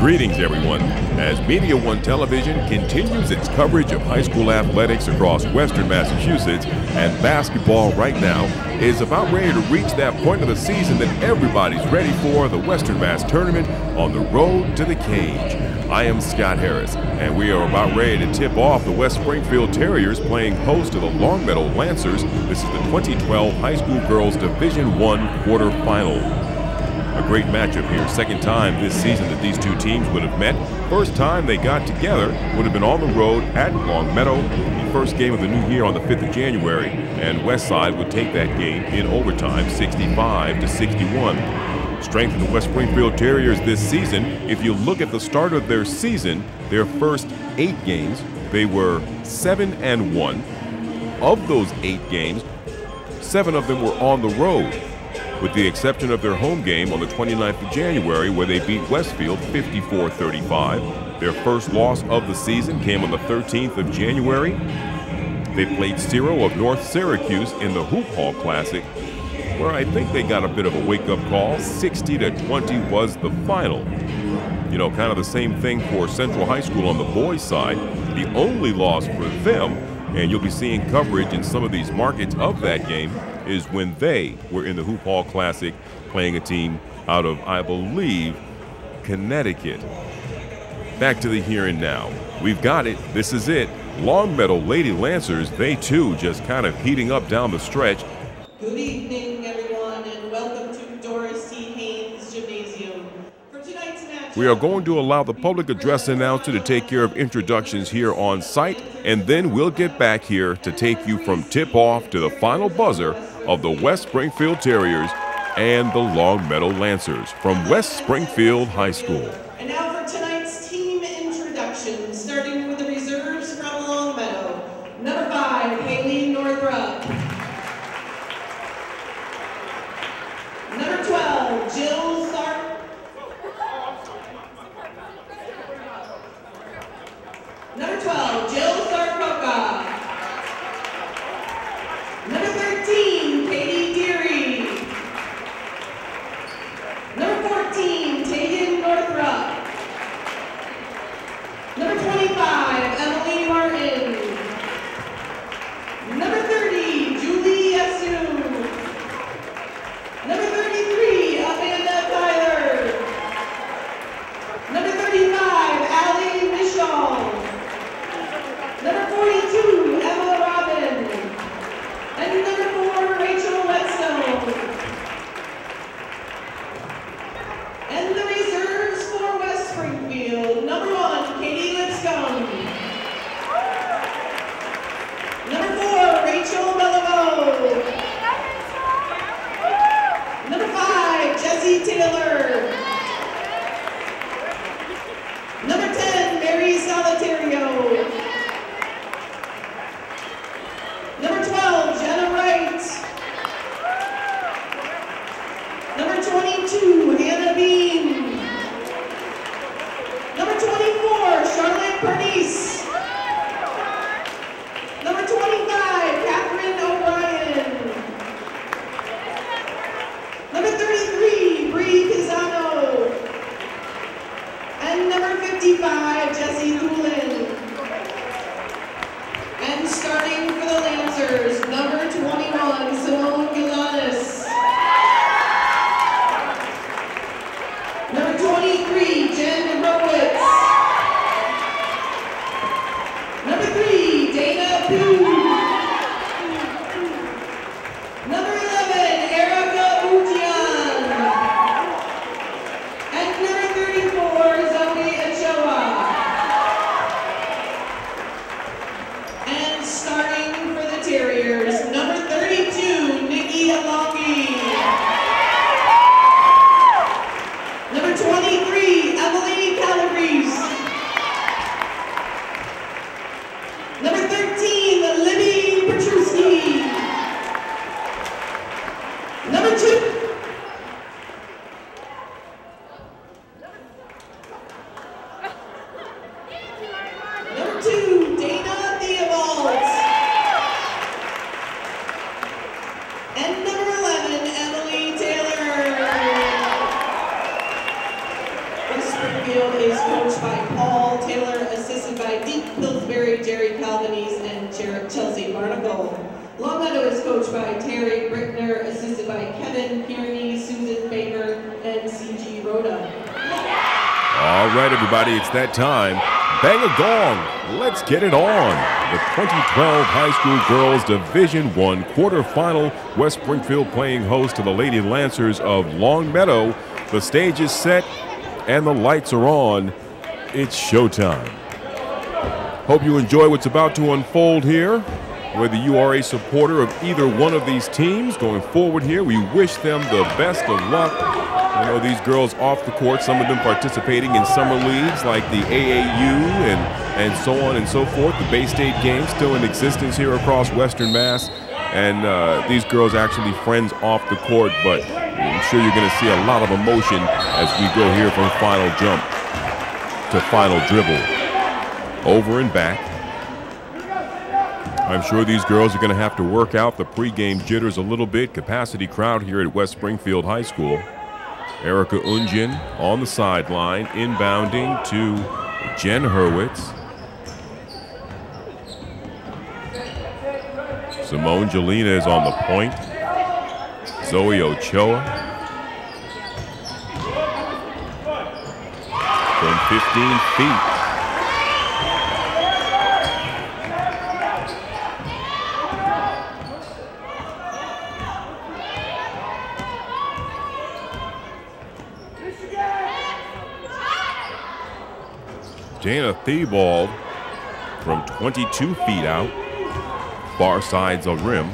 Greetings, everyone. As Media One Television continues its coverage of high school athletics across Western Massachusetts, and basketball right now is about ready to reach that point of the season that everybody's ready for, the Western Mass Tournament on the road to the cage. I am Scott Harris, and we are about ready to tip off the West Springfield Terriers playing host to the Longmeadow Lancers. This is the 2012 High School Girls Division I quarterfinal. A great matchup here. Second time this season that these two teams would have met. First time they got together would have been on the road at Longmeadow. The first game of the new year on the 5th of January, and Westside would take that game in overtime, 65-61. Strength of the West Springfield Terriers this season, if you look at the start of their season, their first 8 games, they were 7-1. Of those 8 games, 7 of them were on the road, with the exception of their home game on the 29th of January, where they beat Westfield 54-35. Their first loss of the season came on the 13th of January. They played Ciro of North Syracuse in the Hoop Hall Classic, where I think they got a bit of a wake-up call. 60-20 was the final. You know, kind of the same thing for Central High School on the boys' side. The only loss for them, and you'll be seeing coverage in some of these markets of that game, is when they were in the Hoop Hall Classic playing a team out of, I believe, Connecticut. Back to the here and now. We've got it. This is it. Longmeadow Lady Lancers, they too just kind of heating up down the stretch. Good evening, everyone, and welcome to Doris T. Haynes Gymnasium. For tonight's match, we are going to allow the public address announcer to take care of introductions here on site, and then we'll get back here to take you from tip-off to the final buzzer of the West Springfield Terriers and the Longmeadow Lancers from West Springfield High School. And now for tonight's team introduction, starting with the reserves from Longmeadow. Number 5, Haley Northrup. Number 12, Jill Sark. Number 12, Jill Sarkoka. Number 13, Katie Deary. Number 14, Tegan Northrup. Number 25, Emily Martin. Number 30, Julie Yasu. Number 33, Amanda Tyler. Number 35, Allie Michal. Number 42, Emma Robin. And number 4, Rachel Whetstone. And the reserves for West Springfield. Number 1, Katie Lipscomb. Number 4, Rachel Bellavo. Number 5, Jessie Taylor. Number 10, Mary Solitario. Number 12, Jenna Wright. Number 22, Hannah Bean. Number 24, Charlotte Pernice. Number 25, Catherine O'Brien. Number 33, Bree Pisano. And number 55, Jessie Doolin. And starting for the Lancers, number 21, Simone Gilanis. Number 23, Jen Hurwitz. Number 3, Dana Pugh. Number 11, Erica Ujian. And number 34, Zoe Ochoa. And starting for the Terriers, number 32, Nikki Alongi. Number 23, Emily Calabrese. Number 13, Libby Petruski. Number 2. Number 2, Dana Theobald. And number 11, Emily Taylor. West Springfield is Pillsbury, Jerry Calvanese, and Chelsea Barnacle. Longmeadow is coached by Terry Brickner, assisted by Kevin Kearney, Susan Baker, and C.G. Rhoda. All right, everybody, it's that time. Bang a gong. Let's get it on. The 2012 High School Girls Division I quarterfinal. West Springfield playing host to the Lady Lancers of Longmeadow. The stage is set and the lights are on. It's showtime. Hope you enjoy what's about to unfold here. Whether you are a supporter of either one of these teams going forward here, we wish them the best of luck. You know, these girls off the court, some of them participating in summer leagues like the AAU and so on and so forth. The Bay State games still in existence here across Western Mass. And these girls actually friends off the court, but I'm sure you're going to see a lot of emotion as we go here from final jump to final dribble. Over and back. I'm sure these girls are going to have to work out the pregame jitters a little bit. Capacity crowd here at West Springfield High School. Erica Unjin on the sideline, inbounding to Jen Hurwitz. Simone Jelena is on the point. Zoe Ochoa. From 15 feet. Dana Theobald from 22 feet out, far sides of rim.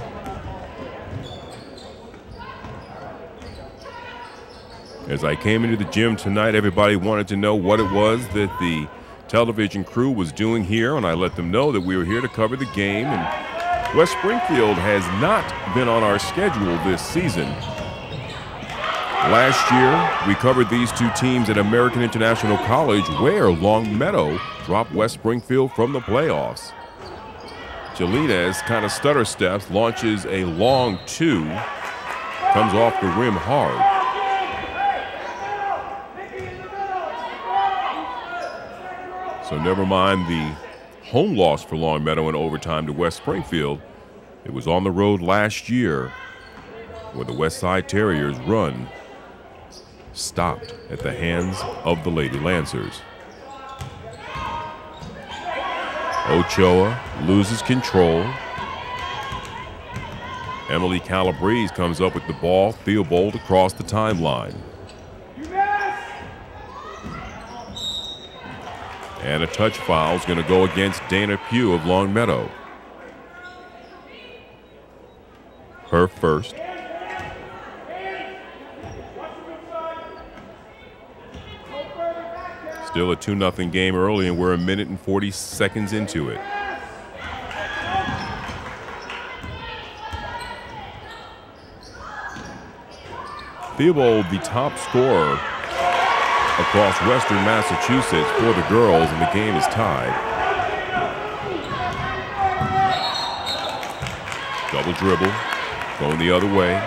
As I came into the gym tonight, everybody wanted to know what it was that the television crew was doing here, and I let them know that we were here to cover the game. And West Springfield has not been on our schedule this season. Last year, we covered these two teams at American International College, where Longmeadow dropped West Springfield from the playoffs. Jelena kind of stutter steps, launches a long two, comes off the rim hard. So never mind the home loss for Longmeadow in overtime to West Springfield. It was on the road last year where the West Side Terriers' run stopped at the hands of the Lady Lancers. Ochoa loses control. Emily Calabrese comes up with the ball. Theobald across the timeline. And a touch foul is going to go against Dana Pugh of Longmeadow. Her first. Still a 2-0 game early, and we're a minute and 40 seconds into it. Theobald, the top scorer across Western Massachusetts for the girls, and the game is tied. Double dribble, going the other way.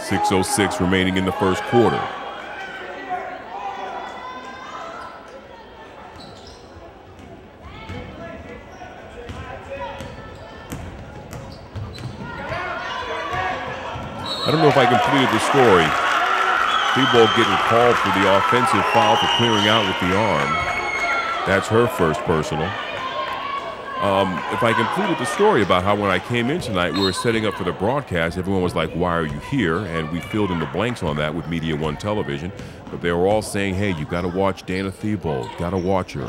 6:06 remaining in the first quarter. I don't know if I completed the story. Theobald getting called for the offensive foul for clearing out with the arm. That's her first personal. If I completed the story about how when I came in tonight, we were setting up for the broadcast, everyone was like, why are you here? And we filled in the blanks on that with Media One Television. But they were all saying, hey, you got to watch Dana Theobald. Got to watch her.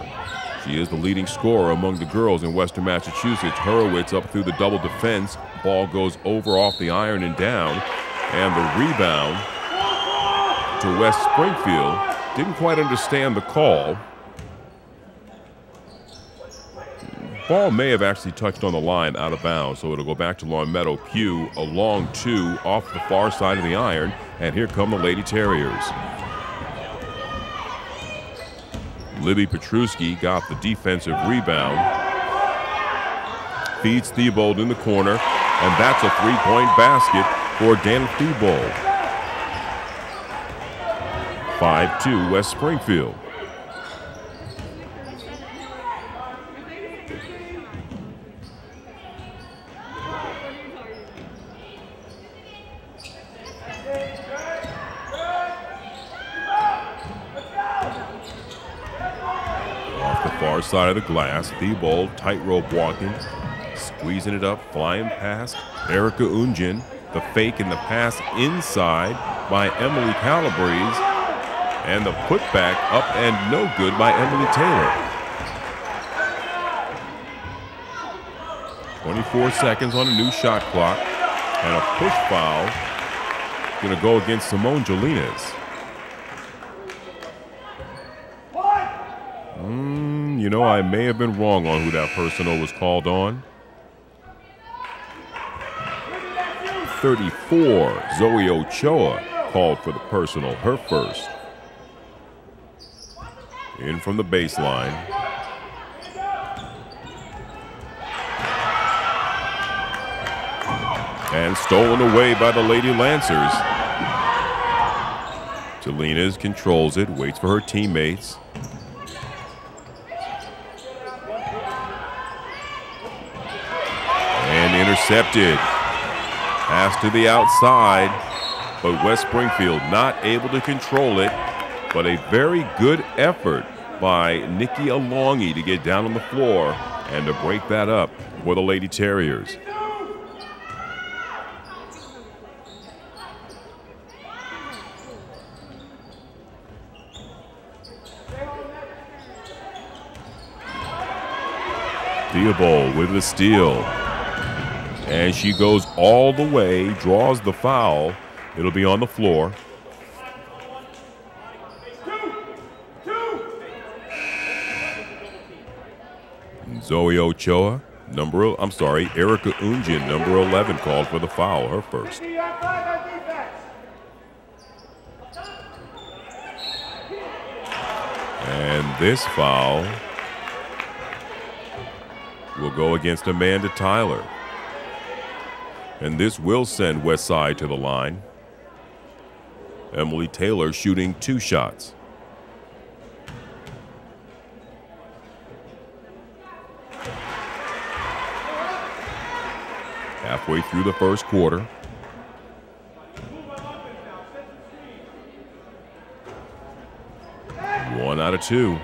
She is the leading scorer among the girls in Western Massachusetts. Hurwitz up through the double defense. Ball goes over off the iron and down. And the rebound to West Springfield. Didn't quite understand the call. Ball may have actually touched on the line out of bounds, so it'll go back to Longmeadow. Pugh, a long two off the far side of the iron, and here come the Lady Terriers. Libby Petruski got the defensive rebound. Feeds Theobald in the corner, and that's a three-point basket for Dana Theobald. 5-2 West Springfield. Off the far side of the glass, Thibault tightrope walking, squeezing it up, flying past Erica Unjin. The fake and the pass inside by Emily Calabrese, and the putback up and no good by Emily Taylor. 24 seconds on a new shot clock, and a push foul going to go against Simone Jolinas. You know, I may have been wrong on who that personal was called on. 34, Zoe Ochoa called for the personal, her first. In from the baseline. And stolen away by the Lady Lancers. Jolinas controls it, waits for her teammates. And intercepted. Pass to the outside, but West Springfield not able to control it. But a very good effort by Nikki Alongi to get down on the floor and to break that up for the Lady Terriers. Thibault with the steal. And she goes all the way, draws the foul. It'll be on the floor. Zoe Ochoa, Erica Unjin, number 11, called for the foul, her first. And this foul will go against Amanda Tyler. And this will send Westside to the line. Emily Taylor shooting 2 shots. Halfway through the first quarter. One out of 2.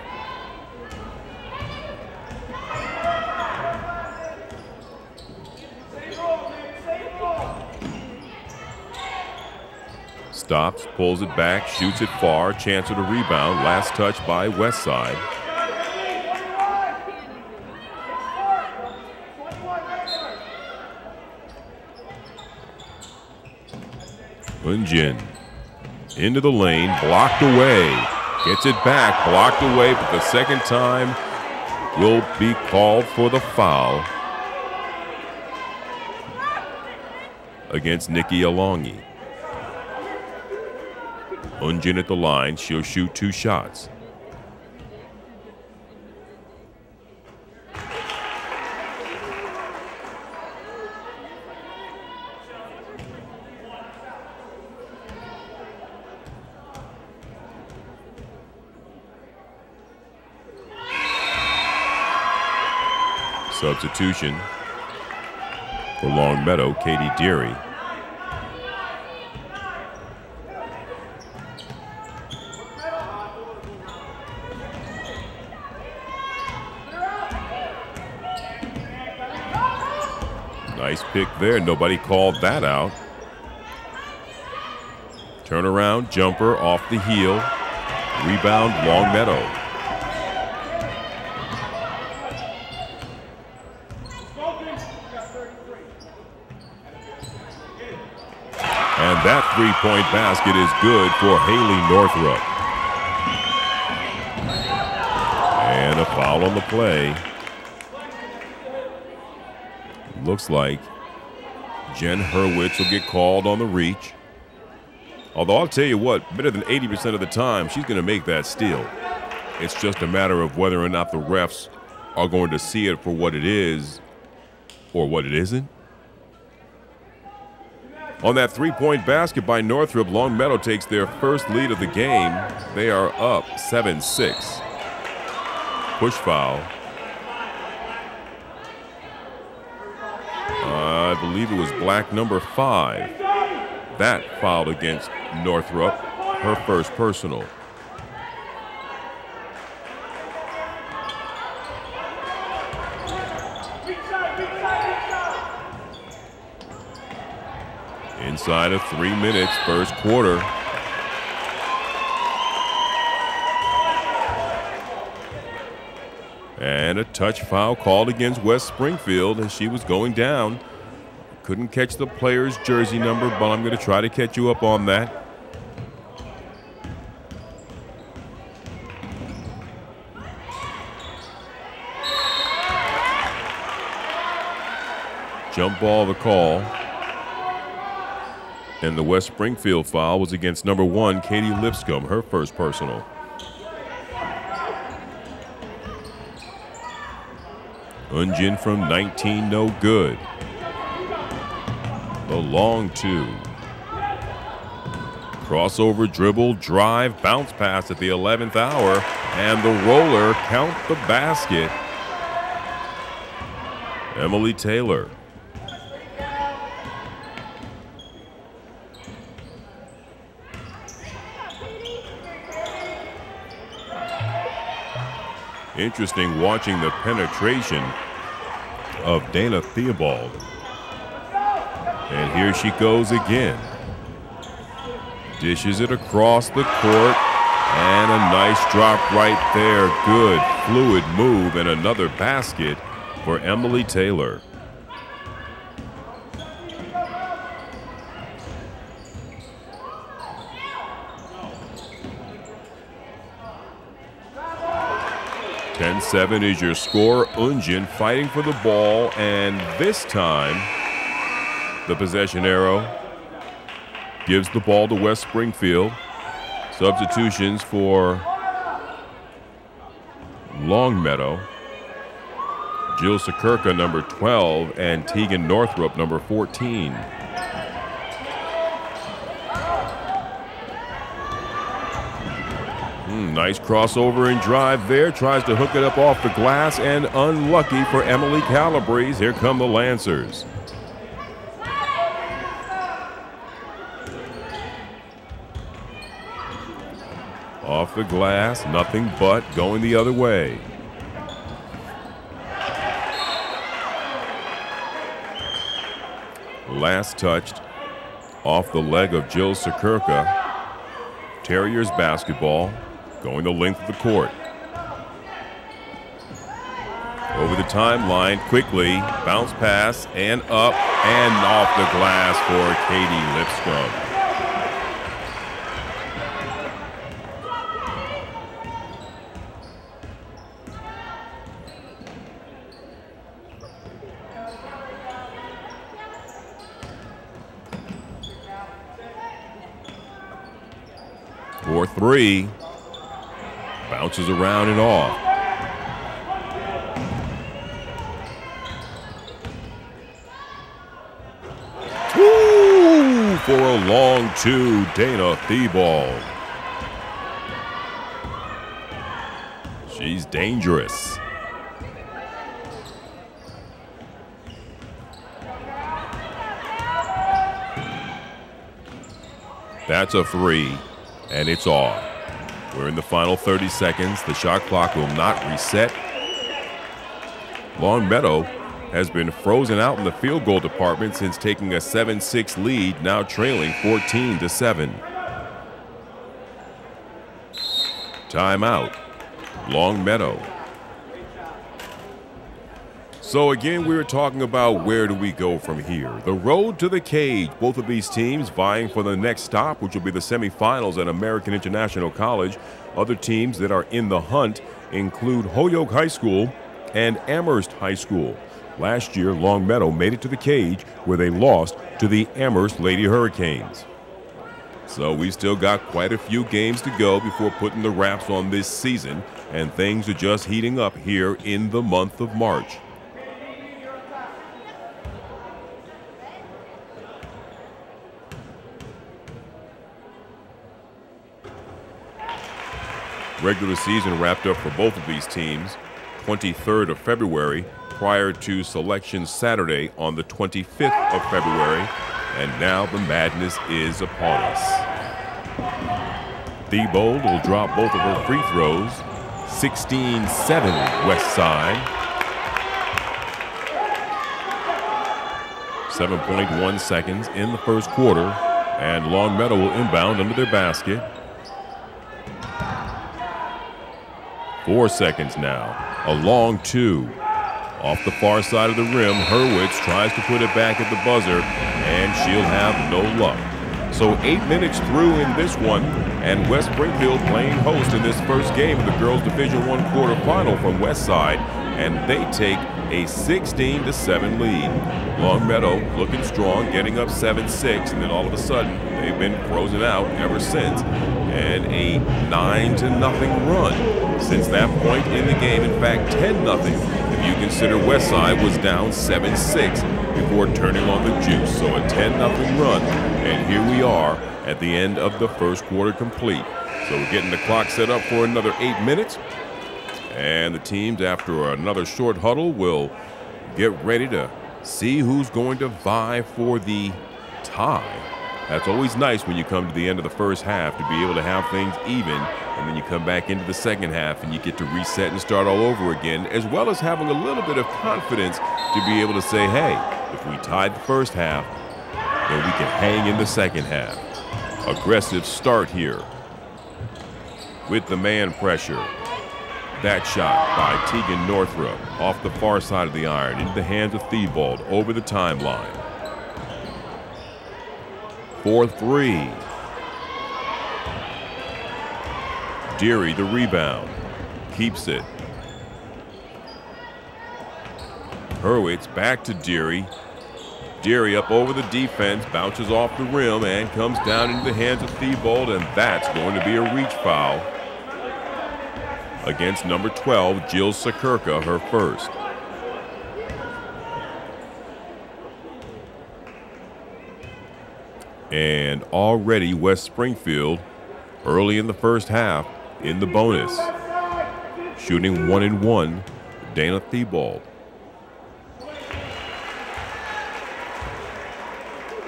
Stops, pulls it back, shoots it far, chance of the rebound. Last touch by Westside. Unjin into the lane, blocked away. Gets it back, blocked away, but the second time will be called for the foul against Nikki Alongi. Unjin at the line, she'll shoot 2 shots. Substitution for Longmeadow, Katie Deary. Nice pick there. Nobody called that out. Turnaround jumper off the heel. Rebound Longmeadow. And that three-point basket is good for Haley Northrup. And a foul on the play. Looks like Jen Hurwitz will get called on the reach. Although I'll tell you what, better than 80% of the time, she's going to make that steal. It's just a matter of whether or not the refs are going to see it for what it is or what it isn't. On that three-point basket by Northrop, Longmeadow takes their first lead of the game. They are up 7-6. Push foul I believe it was black number 5. That fouled against Northrup, her first personal. Inside of 3 minutes, first quarter. And a touch foul called against West Springfield as she was going down. Couldn't catch the player's jersey number, but I'm going to try to catch you up on that. Jump ball the call. And the West Springfield foul was against number 1, Katie Lipscomb, her first personal. Unjin from 19, no good. The long 2. Crossover, dribble, drive, bounce pass at the 11th hour, and the roller, count the basket. Emily Taylor. Interesting watching the penetration of Dana Theobald. And here she goes again. Dishes it across the court. And a nice drop right there. Good, fluid move and another basket for Emily Taylor. .7 is your score. Unjin fighting for the ball, and this time the possession arrow gives the ball to West Springfield. Substitutions for Longmeadow. Jill Sakurka, number 12, and Tegan Northrup, number 14. Nice crossover and drive there. Tries to hook it up off the glass, and unlucky for Emily Calabrese. Here come the Lancers. Off the glass, nothing but going the other way. Last touched off the leg of Jill Sakurka. Terriers basketball. Going the length of the court. Over the timeline, quickly, bounce pass, and up, and off the glass for Katie Lipscomb. For 3. Bounces around and off. Ooh, for a long 2, Dana Theobald. She's dangerous. That's a 3, and it's off. We're in the final 30 seconds. The shot clock will not reset. Longmeadow has been frozen out in the field goal department since taking a 7-6 lead, now trailing 14-7. Timeout, Longmeadow. So again, we were talking about where do we go from here. The road to the cage. Both of these teams vying for the next stop, which will be the semifinals at American International College. Other teams that are in the hunt include Holyoke High School and Amherst High School. Last year, Longmeadow made it to the cage where they lost to the Amherst Lady Hurricanes. So we still got quite a few games to go before putting the wraps on this season, and things are just heating up here in the month of March. Regular season wrapped up for both of these teams 23rd of February prior to Selection Saturday on the 25th of February, and now the madness is upon us. Thibault will drop both of her free throws. 16-7 West Side. 7.1 seconds in the first quarter, and Longmeadow will inbound under their basket. 4 seconds now. A long two. Off the far side of the rim, Hurwitz tries to put it back at the buzzer, and she'll have no luck. So 8 minutes through in this one, and West Springfield playing host in this first game of the girls' Division I quarterfinal from West Side, and they take a 16-7 lead. Longmeadow looking strong, getting up 7-6, and then all of a sudden they've been frozen out ever since, and a 9-0 run since that point in the game. In fact, 10-0 if you consider West Side was down 7-6 before turning on the juice. So a 10-0 run, and here we are at the end of the first quarter complete. So we're getting the clock set up for another 8 minutes. And the teams, after another short huddle, will get ready to see who's going to vie for the tie. That's always nice when you come to the end of the first half, to be able to have things even, and then you come back into the second half and you get to reset and start all over again, as well as having a little bit of confidence to be able to say, hey, if we tied the first half, then we can hang in the second half. Aggressive start here with the man pressure. That shot by Tegan Northrup off the far side of the iron into the hands of Thibault over the timeline. 4-3. Deary the rebound, keeps it. Hurwitz back to Deary. Deary up over the defense, bounces off the rim and comes down into the hands of Thibault, and that's going to be a reach foul against number 12, Jill Sakurka, her first. And already West Springfield, early in the first half, in the bonus. Shooting 1-1, Dana Thibault.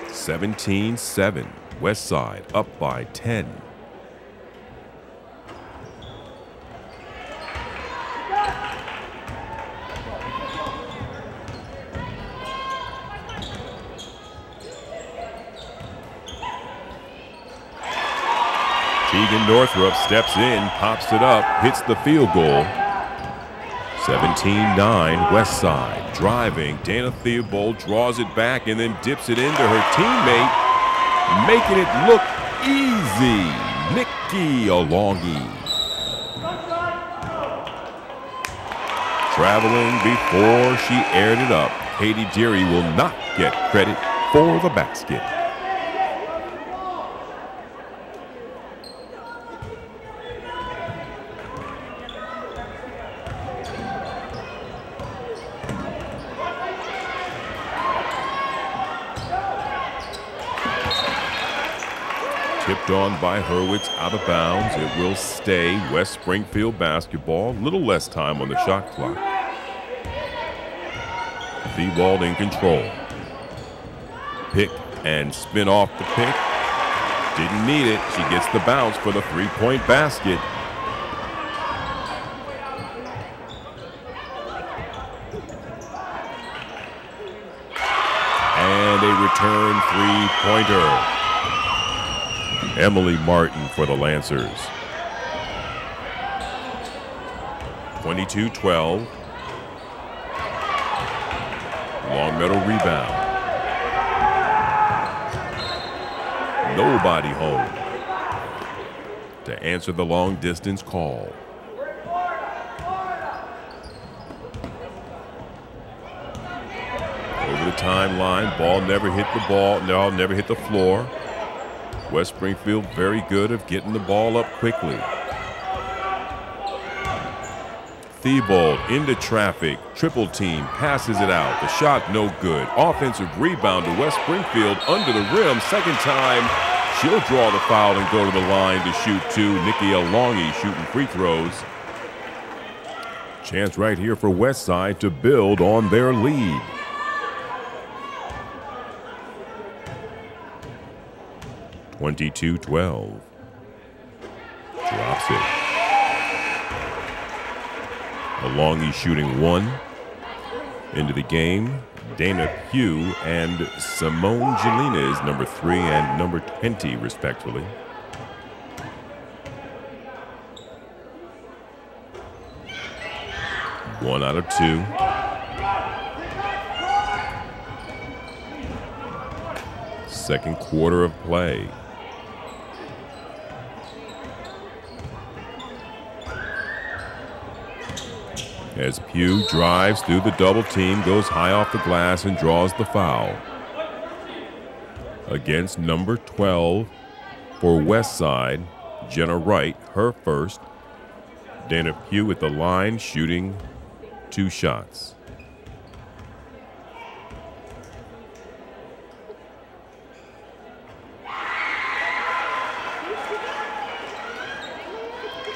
17-7, West Side up by 10. Tegan Northrup steps in, pops it up, hits the field goal. 17-9 West Side. Driving, Dana Theobald draws it back and then dips it into her teammate, making it look easy. Nikki Alongi. Traveling before she aired it up. Katie Deary will not get credit for the basket. Tipped on by Hurwitz, out of bounds. It will stay West Springfield basketball. Little less time on the shot clock. Thibault in control. Pick and spin off the pick. Didn't need it. She gets the bounce for the three-point basket. And a return three-pointer. Emily Martin for the Lancers. 22-12. Longmeadow rebound. Nobody home to answer the long distance call. Over the timeline, ball never hit the ball. No, never hit the floor. West Springfield very good at getting the ball up quickly. Thibault into traffic, triple team, passes it out. The shot no good. Offensive rebound to West Springfield under the rim. Second time, she'll draw the foul and go to the line to shoot two. Nikki Alongi shooting free throws. Chance right here for Westside to build on their lead. (22-12). Drops it. Alongi shooting one. Into the game, Dana Pugh and Simone Gelines, number 3 and number 20, respectively. One out of two. Second quarter of play. As Pugh drives through the double team, goes high off the glass and draws the foul. Against number 12 for Westside, Jenna Wright, her first. Dana Pugh at the line shooting 2 shots.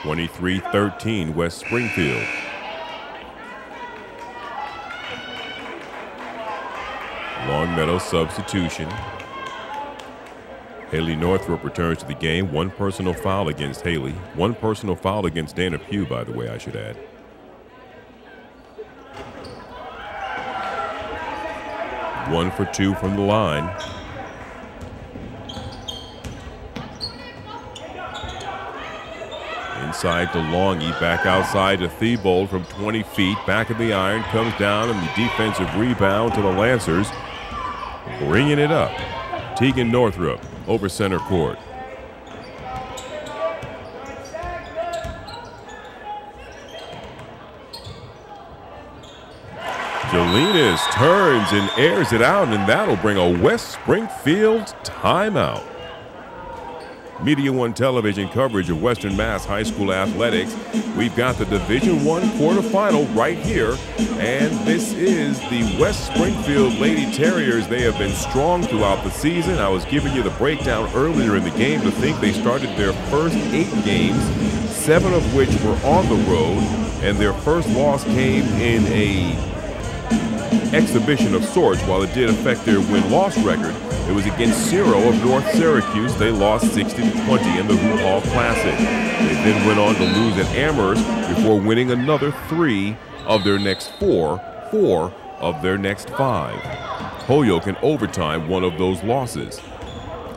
(23-13) West Springfield. Longmeadow substitution. Haley Northrup returns to the game. 1 personal foul against Haley. 1 personal foul against Dana Pugh, by the way, I should add. One for 2 from the line. Inside to Longy, back outside to Thibault from 20 feet. Back of the iron, comes down, and the defensive rebound to the Lancers. Bringing it up. Tegan Northrup over center court. Gelines turns and airs it out, and that'll bring a West Springfield timeout. Media One television coverage of Western Mass High School athletics. We've got the Division I quarterfinal right here, and this is the West Springfield Lady Terriers. They have been strong throughout the season. I was giving you the breakdown earlier in the game to think they started their first 8 games, 7 of which were on the road, and their first loss came in a exhibition of sorts. While it did affect their win-loss record, it was against Ciro of North Syracuse. They lost 60-20 in the Hoop Hall Classic. They then went on to lose at Amherst before winning another 3 of their next 4 of their next 5. Holyoke in overtime, one of those losses.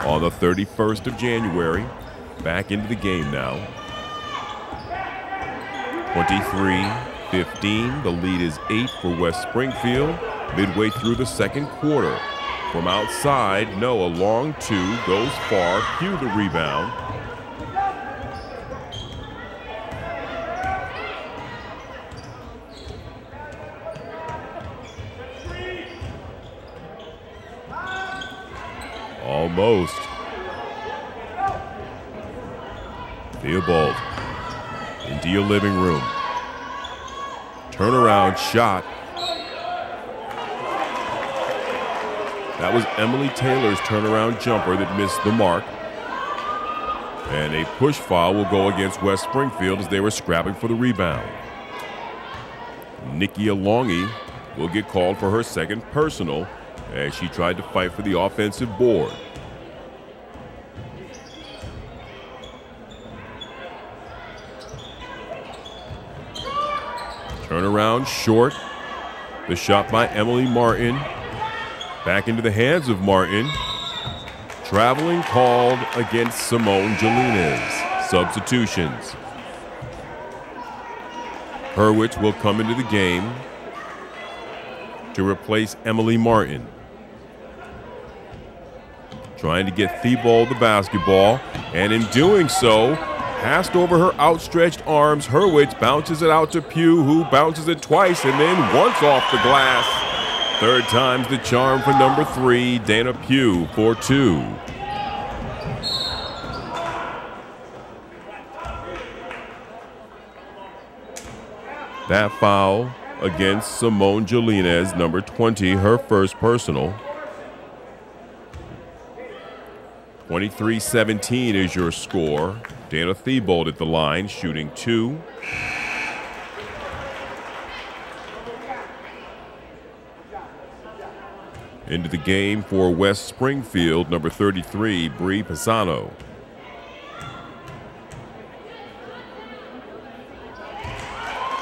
On the 31st of January, back into the game now. 23-15, the lead is 8 for West Springfield, midway through the second quarter. From outside, Noah, long 2, goes far, Pugh the rebound. Almost. Theobald into your living room. Turnaround shot. That was Emily Taylor's turnaround jumper that missed the mark. And a push foul will go against West Springfield as they were scrapping for the rebound. Nikki Alongi will get called for her second personal as she tried to fight for the offensive board. Turnaround short. The shot by Emily Martin. Back into the hands of Martin. Traveling called against Simone Gelines. Substitutions. Hurwitz will come into the game to replace Emily Martin. Trying to get Thibault the basketball, and in doing so, passed over her outstretched arms. Hurwitz bounces it out to Pugh, who bounces it twice and then once off the glass. Third time's the charm for number 3, Dana Pugh, for 2. That foul against Simone Gelines, number 20, her first personal. 23-17 is your score. Dana Thibault at the line, shooting 2. Into the game for West Springfield, number 33, Bree Pisano.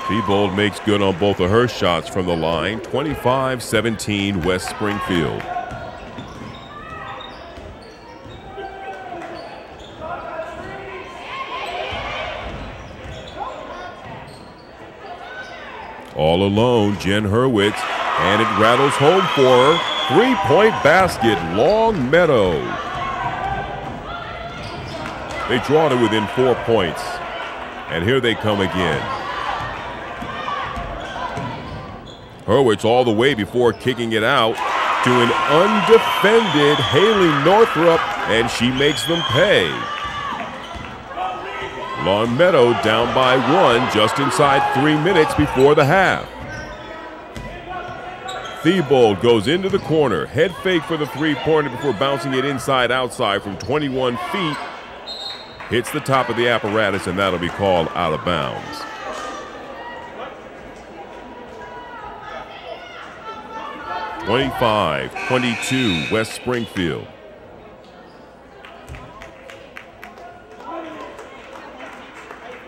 Thibault makes good on both of her shots from the line. 25-17 West Springfield. All alone, Jen Hurwitz, and it rattles home for her. Three-point basket, Longmeadow. They draw to within 4 points, and here they come again. Hurwitz all the way before kicking it out to an undefended Haley Northrup, and she makes them pay. Longmeadow down by 1 just inside 3 minutes before the half. Thibault goes into the corner, head fake for the three-pointer before bouncing it inside-outside from 21 feet. Hits the top of the apparatus, and that'll be called out of bounds. (25-22) West Springfield.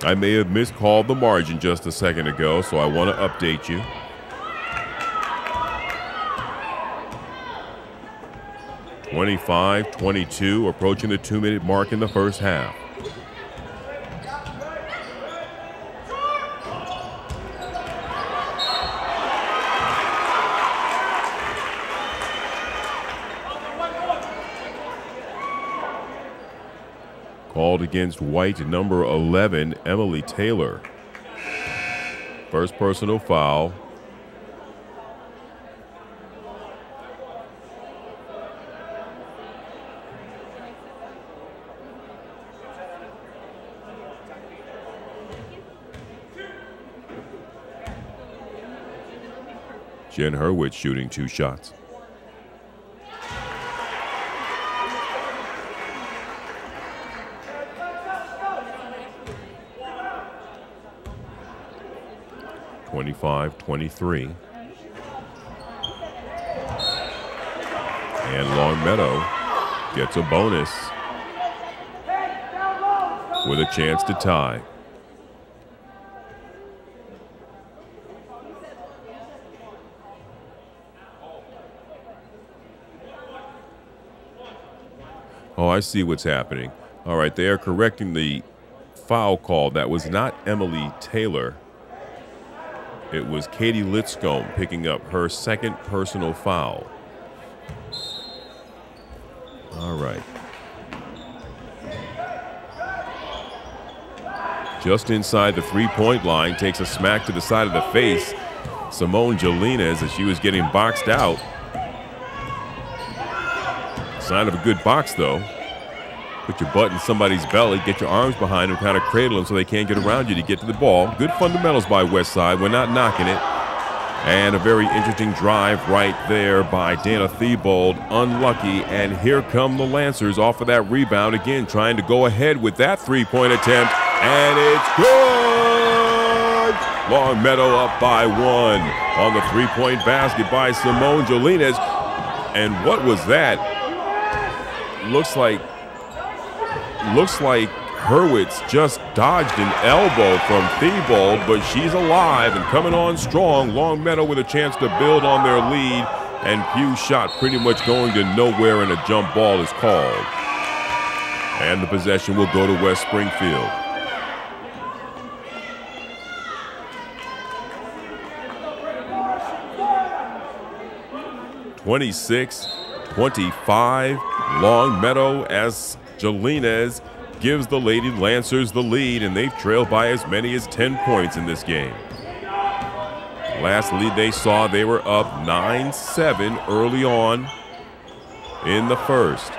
I may have miscalled the margin just a second ago, so I want to update you. 25-22, approaching the 2-minute mark in the first half. Called against White, number 11, Emily Taylor. First personal foul. Jen Hurwitz shooting 2 shots. (25-23). And Longmeadow gets a bonus with a chance to tie. Oh, I see what's happening. All right, they are correcting the foul call. That was not Emily Taylor. It was Katie Litscomb picking up her second personal foul. All right. Just inside the three-point line, takes a smack to the side of the face. Simone Jolines, as she was getting boxed out. Sign of a good box, though. Put your butt in somebody's belly, get your arms behind them, kind of cradle them so they can't get around you to get to the ball. Good fundamentals by Westside. We're not knocking it. And a very interesting drive right there by Dana Thibault. Unlucky, and here come the Lancers off of that rebound again, trying to go ahead with that three-point attempt, and it's good! Longmeadow up by 1 on the three-point basket by Simone Jolines. And what was that? Looks like Hurwitz just dodged an elbow from Thibault, but she's alive and coming on strong. Longmeadow with a chance to build on their lead, and Pugh's shot pretty much going to nowhere, and a jump ball is called. And the possession will go to West Springfield. (26-25) Longmeadow, as Jolines gives the Lady Lancers the lead, and they've trailed by as many as 10 points in this game. Last lead they saw, they were up 9-7 early on in the first.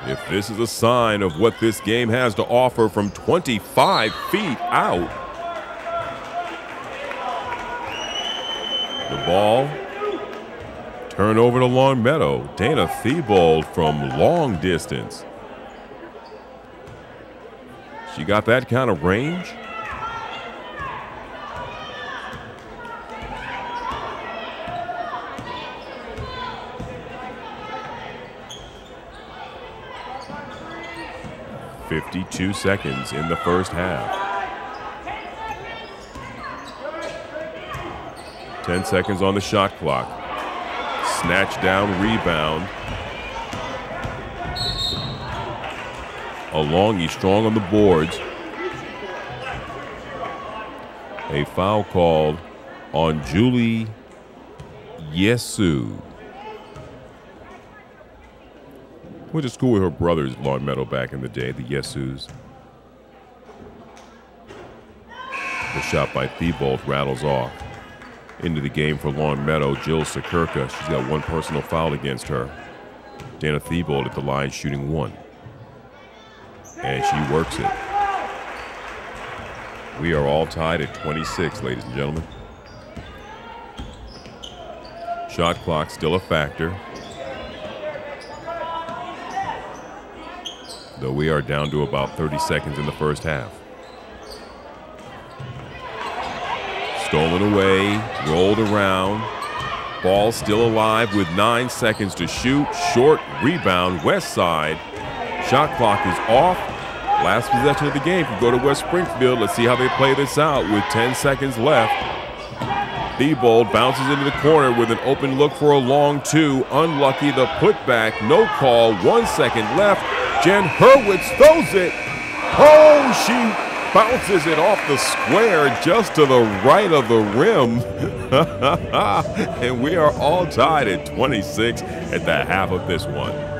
If this is a sign of what this game has to offer from 25 feet out. The ball turned over to Longmeadow. Dana Thibault from long distance. She got that kind of range. "52 seconds in the first half. 10 seconds on the shot clock. Snatch down, rebound. Alongi strong on the boards. A foul called on Julie Yesu. Went to school with her brothers, Longmeadow, back in the day, the Yesus. The shot by Thibault rattles off. Into the game for Longmeadow, Jill Sakirka. She's got one personal foul against her. Dana Thibault at the line shooting one. And she works it. We are all tied at 26, ladies and gentlemen. Shot clock still a factor. Though we are down to about 30 seconds in the first half. Stolen away, rolled around. Ball still alive with 9 seconds to shoot. Short rebound, West Side. Shot clock is off. Last possession of the game can go to West Springfield. Let's see how they play this out with 10 seconds left. Thibault bounces into the corner with an open look for a long two. Unlucky, the putback, no call, 1 second left. Jen Hurwitz throws it. Oh, she bounces it off the square just to the right of the rim. And we are all tied at 26 at the half of this one.